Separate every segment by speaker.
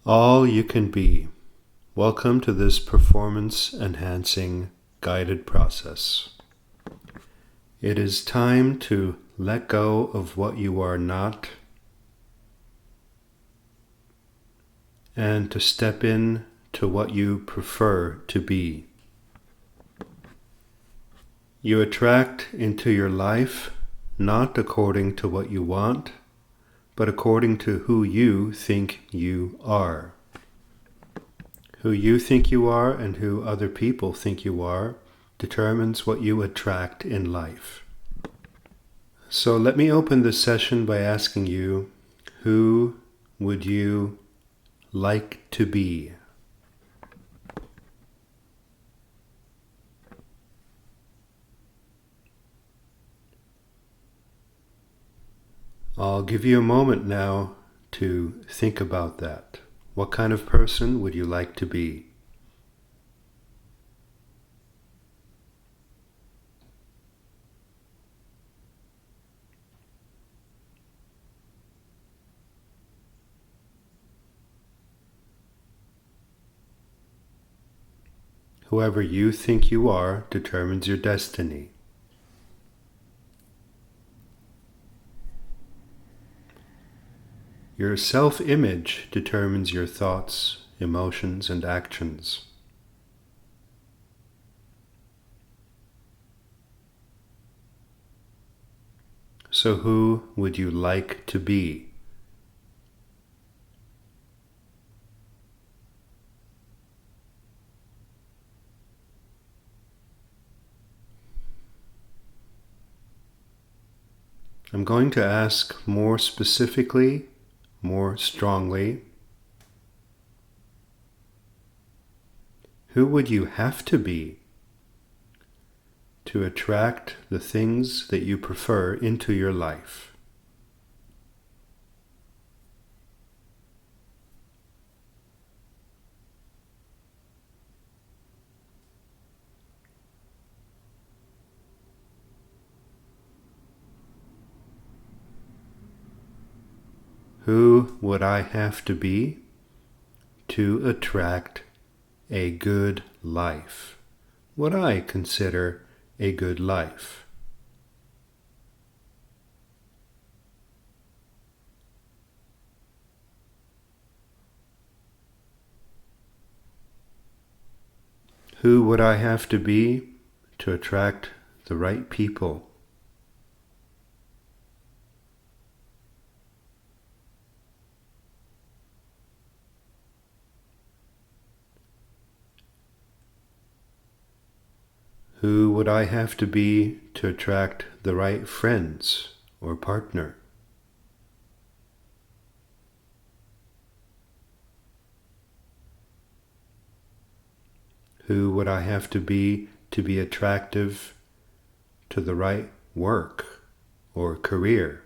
Speaker 1: All you can be. Welcome to this performance-enhancing guided process. It is time to let go of what you are not and to step in to what you prefer to be. You attract into your life not according to what you want, but according to who you think you are. Who you think you are and who other people think you are determines what you attract in life. So let me open this session by asking you, who would you like to be? I'll give you a moment now to think about that. What kind of person would you like to be? Whoever you think you are determines your destiny. Your self-image determines your thoughts, emotions, and actions. So who would you like to be? I'm going to ask more specifically, more strongly. Who would you have to be to attract the things that you prefer into your life? Who would I have to be to attract a good life? What I consider a good life. Who would I have to be to attract the right people? Who would I have to be to attract the right friends or partner? Who would I have to be attractive to the right work or career?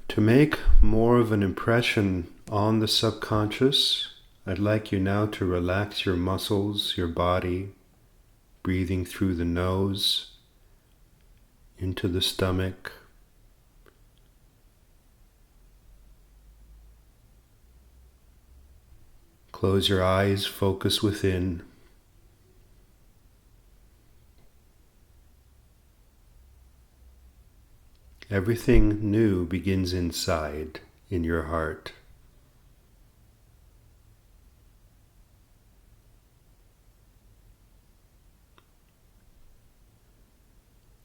Speaker 1: To make more of an impression on the subconscious, I'd like you now to relax your muscles, your body, breathing through the nose, into the stomach. Close your eyes, focus within. Everything new begins inside, in your heart.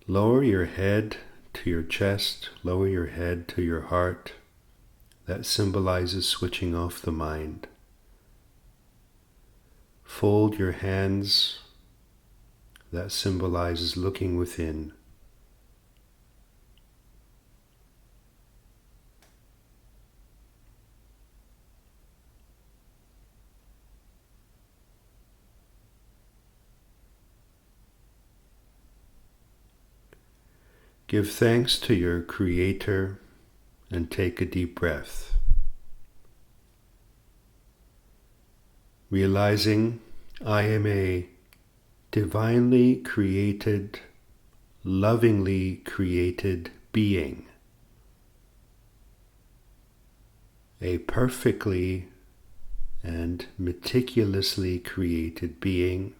Speaker 1: Lower your head to your chest, lower your head to your heart. That symbolizes switching off the mind. Fold your hands. That symbolizes looking within. Give thanks to your Creator and take a deep breath. Realizing I am a divinely created, lovingly created being. A perfectly and meticulously created being,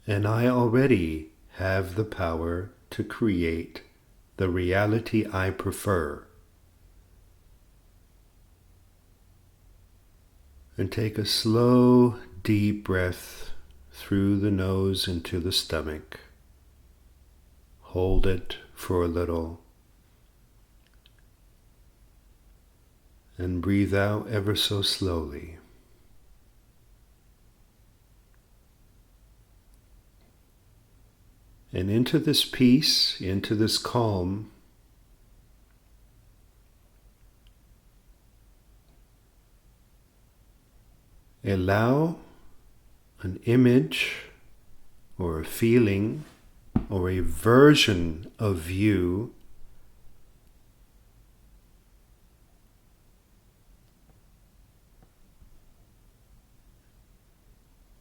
Speaker 1: and I already have the power to create the reality I prefer. And take a slow, deep breath through the nose into the stomach. Hold it for a little. And breathe out ever so slowly. And into this peace, into this calm, allow an image or a feeling or a version of you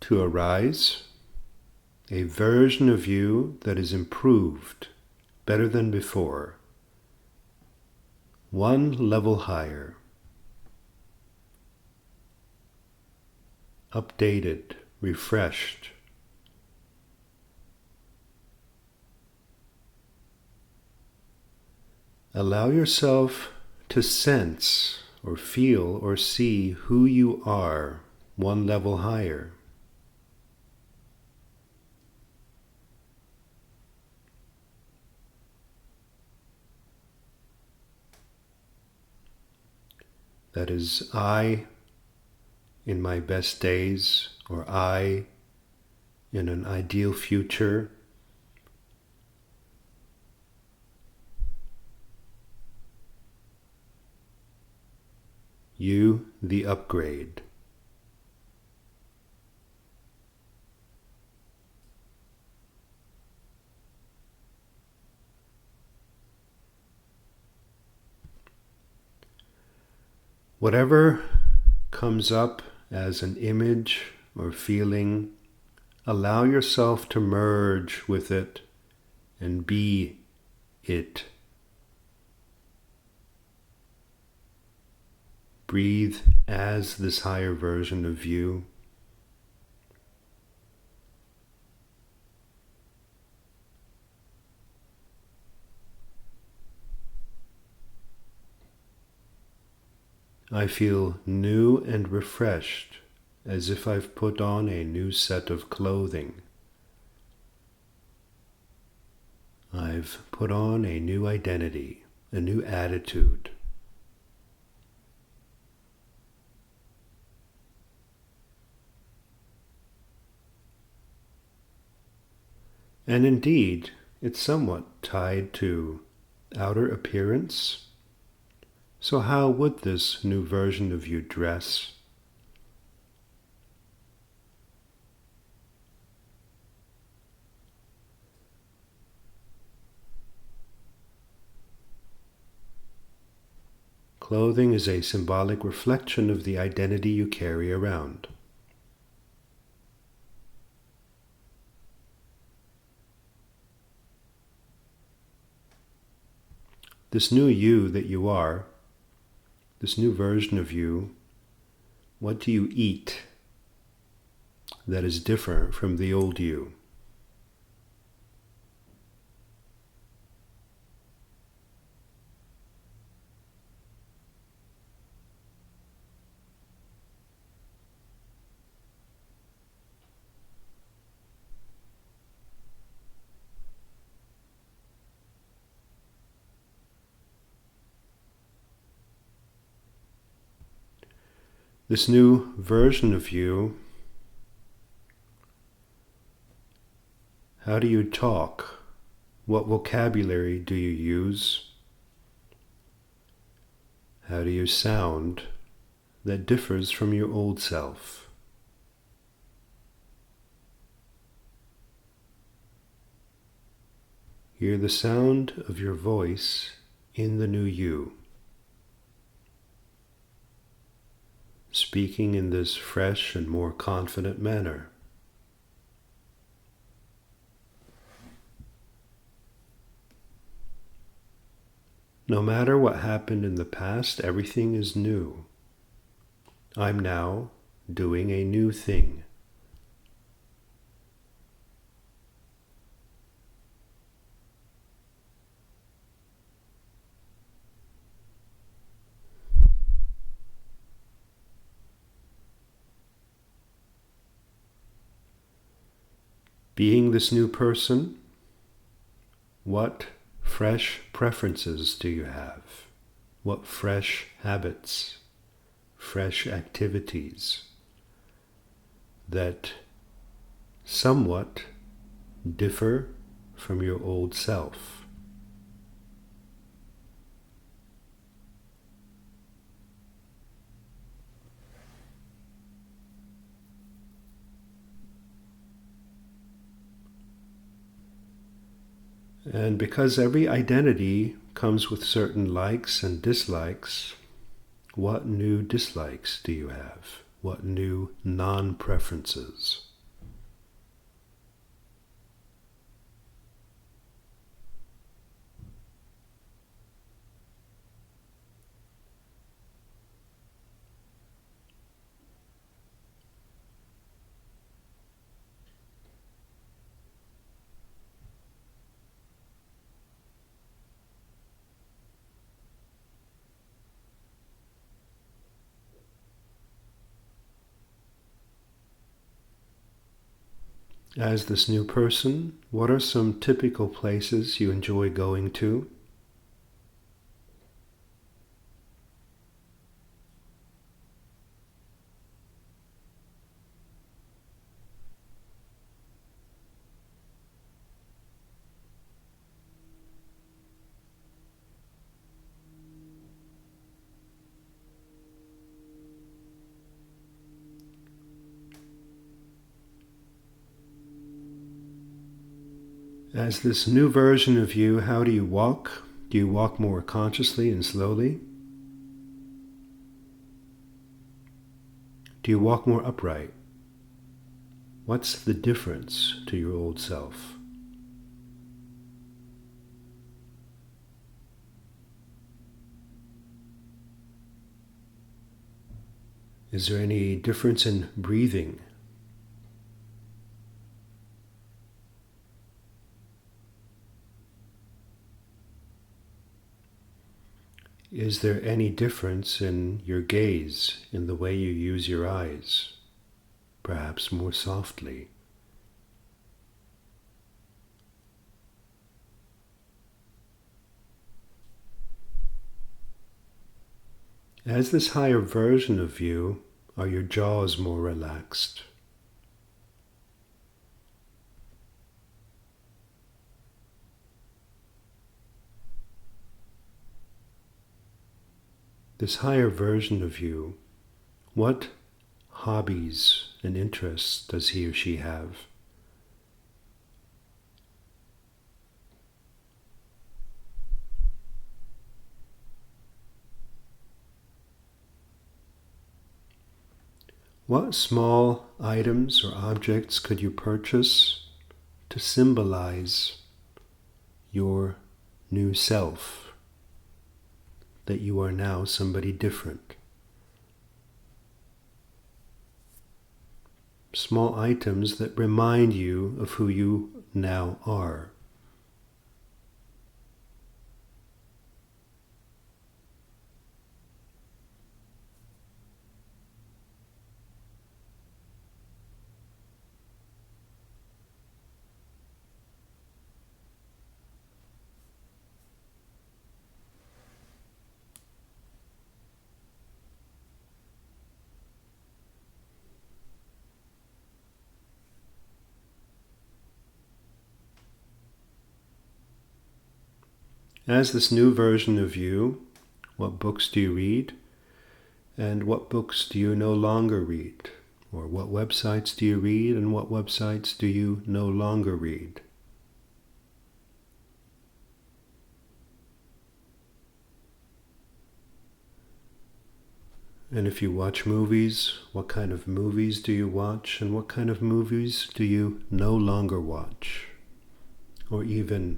Speaker 1: to arise, a version of you that is improved, better than before, one level higher, updated, refreshed. Allow yourself to sense or feel or see who you are one level higher. That is, I in my best days, or I in an ideal future. You, the upgrade. Whatever comes up as an image or feeling, allow yourself to merge with it and be it. Breathe as this higher version of you. I feel new and refreshed, as if I've put on a new set of clothing. I've put on a new identity, a new attitude. And indeed, it's somewhat tied to outer appearance. So how would this new version of you dress? Clothing is a symbolic reflection of the identity you carry around. This new you that you are, this new version of you, what do you eat that is different from the old you? This new version of you, how do you talk? What vocabulary do you use? How do you sound that differs from your old self? Hear the sound of your voice in the new you, speaking in this fresh and more confident manner. No matter what happened in the past, everything is new. I'm now doing a new thing. Being this new person, what fresh preferences do you have? What fresh habits, fresh activities that somewhat differ from your old self? And because every identity comes with certain likes and dislikes, what new dislikes do you have? What new non-preferences? As this new person, what are some typical places you enjoy going to? As this new version of you, how do you walk? Do you walk more consciously and slowly? Do you walk more upright? What's the difference to your old self? Is there any difference in breathing? Is there any difference in your gaze, in the way you use your eyes, perhaps more softly? As this higher version of you, are your jaws more relaxed? This higher version of you, what hobbies and interests does he or she have? What small items or objects could you purchase to symbolize your new self? That you are now somebody different. Small items that remind you of who you now are. As this new version of you, what books do you read? And what books do you no longer read? Or what websites do you read and what websites do you no longer read? And if you watch movies, what kind of movies do you watch, and what kind of movies do you no longer watch? Or even,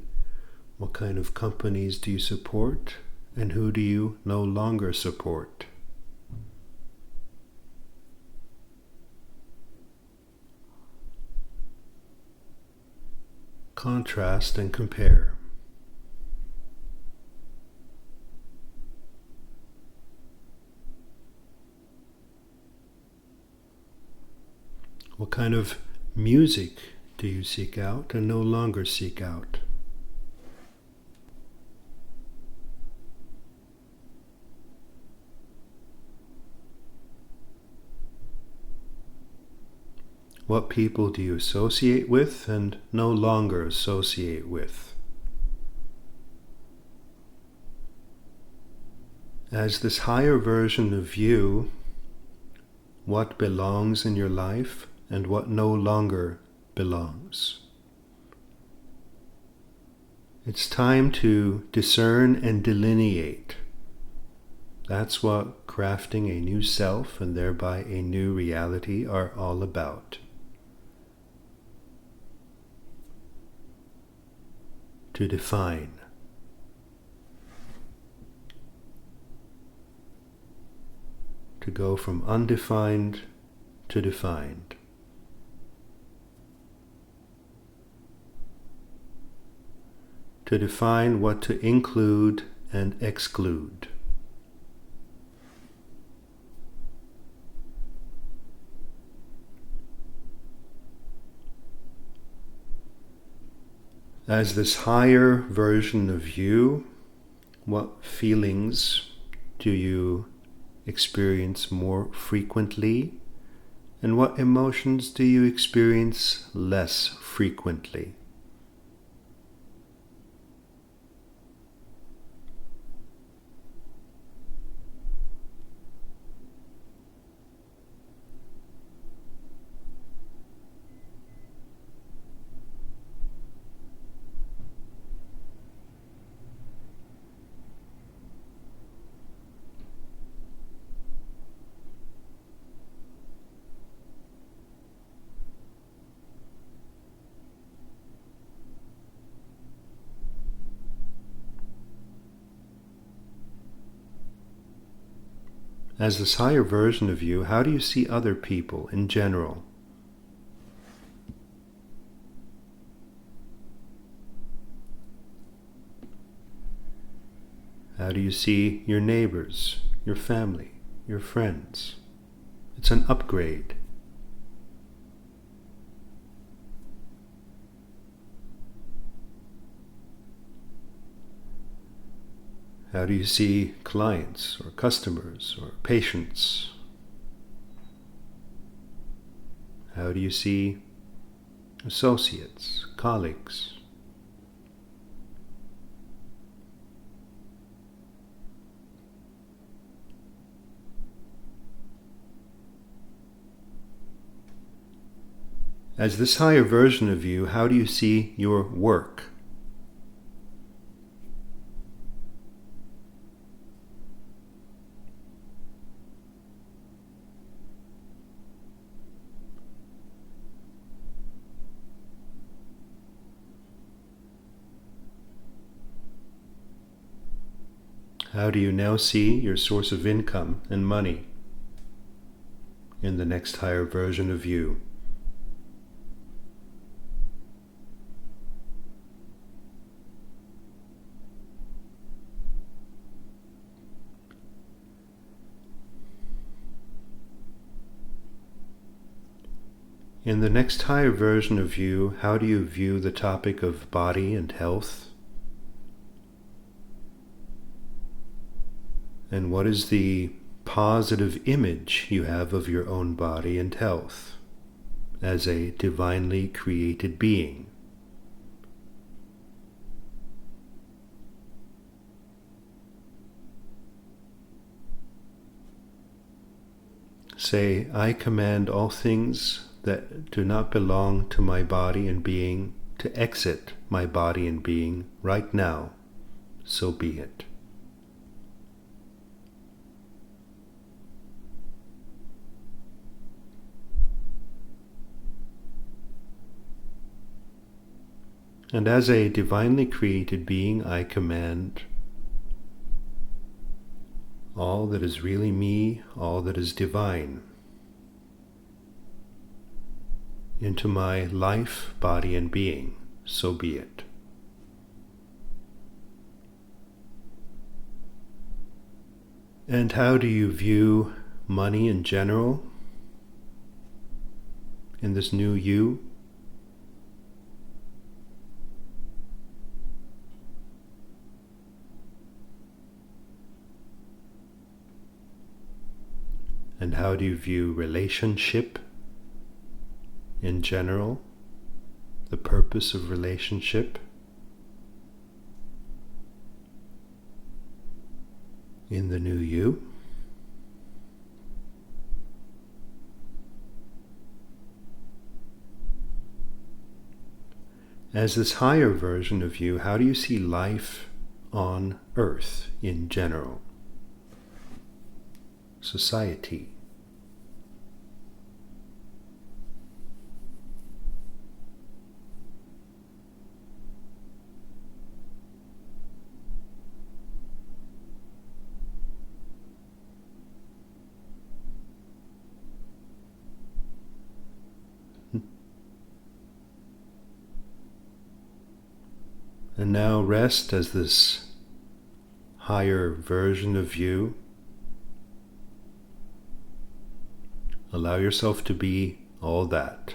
Speaker 1: what kind of companies do you support, and who do you no longer support? Contrast and compare. What kind of music do you seek out and no longer seek out? What people do you associate with and no longer associate with? As this higher version of you, what belongs in your life and what no longer belongs? It's time to discern and delineate. That's what crafting a new self and thereby a new reality are all about. To define. To go from undefined to defined. To define what to include and exclude. As this higher version of you, what feelings do you experience more frequently, and what emotions do you experience less frequently? As this higher version of you, how do you see other people in general? How do you see your neighbors, your family, your friends? It's an upgrade. How do you see clients or customers or patients? How do you see associates, colleagues? As this higher version of you, how do you see your work? How do you now see your source of income and money in the next higher version of you? In the next higher version of you, how do you view the topic of body and health? And what is the positive image you have of your own body and health as a divinely created being? Say, I command all things that do not belong to my body and being to exit my body and being right now, so be it. And as a divinely created being, I command all that is really me, all that is divine, into my life, body, and being. So be it. And how do you view money in general in this new you? And how do you view relationship in general, the purpose of relationship in the new you? As this higher version of you, how do you see life on Earth in general? Society. And now rest as this higher version of you. Allow yourself to be all that.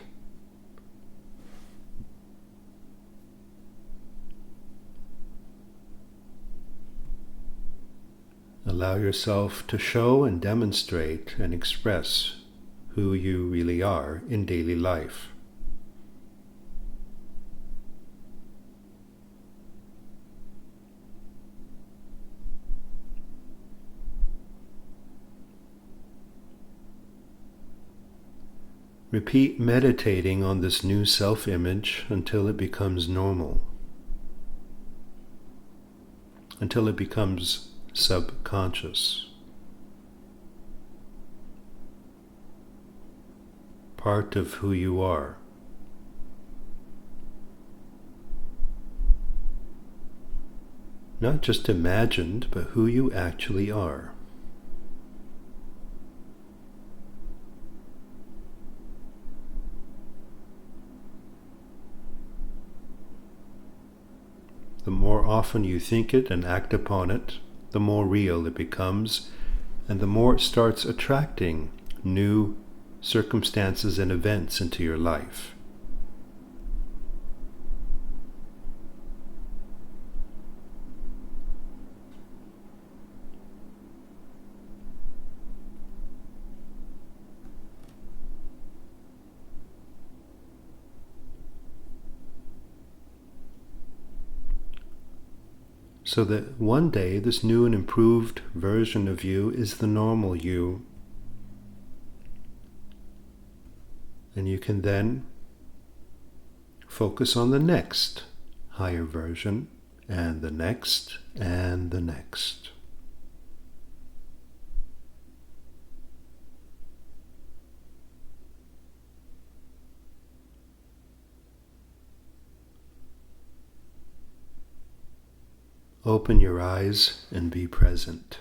Speaker 1: Allow yourself to show and demonstrate and express who you really are in daily life. Repeat meditating on this new self-image until it becomes normal, until it becomes subconscious, part of who you are. Not just imagined, but who you actually are. The more often you think it and act upon it, the more real it becomes, and the more it starts attracting new circumstances and events into your life. So that one day this new and improved version of you is the normal you. And you can then focus on the next higher version, and the next, and the next. Open your eyes and be present.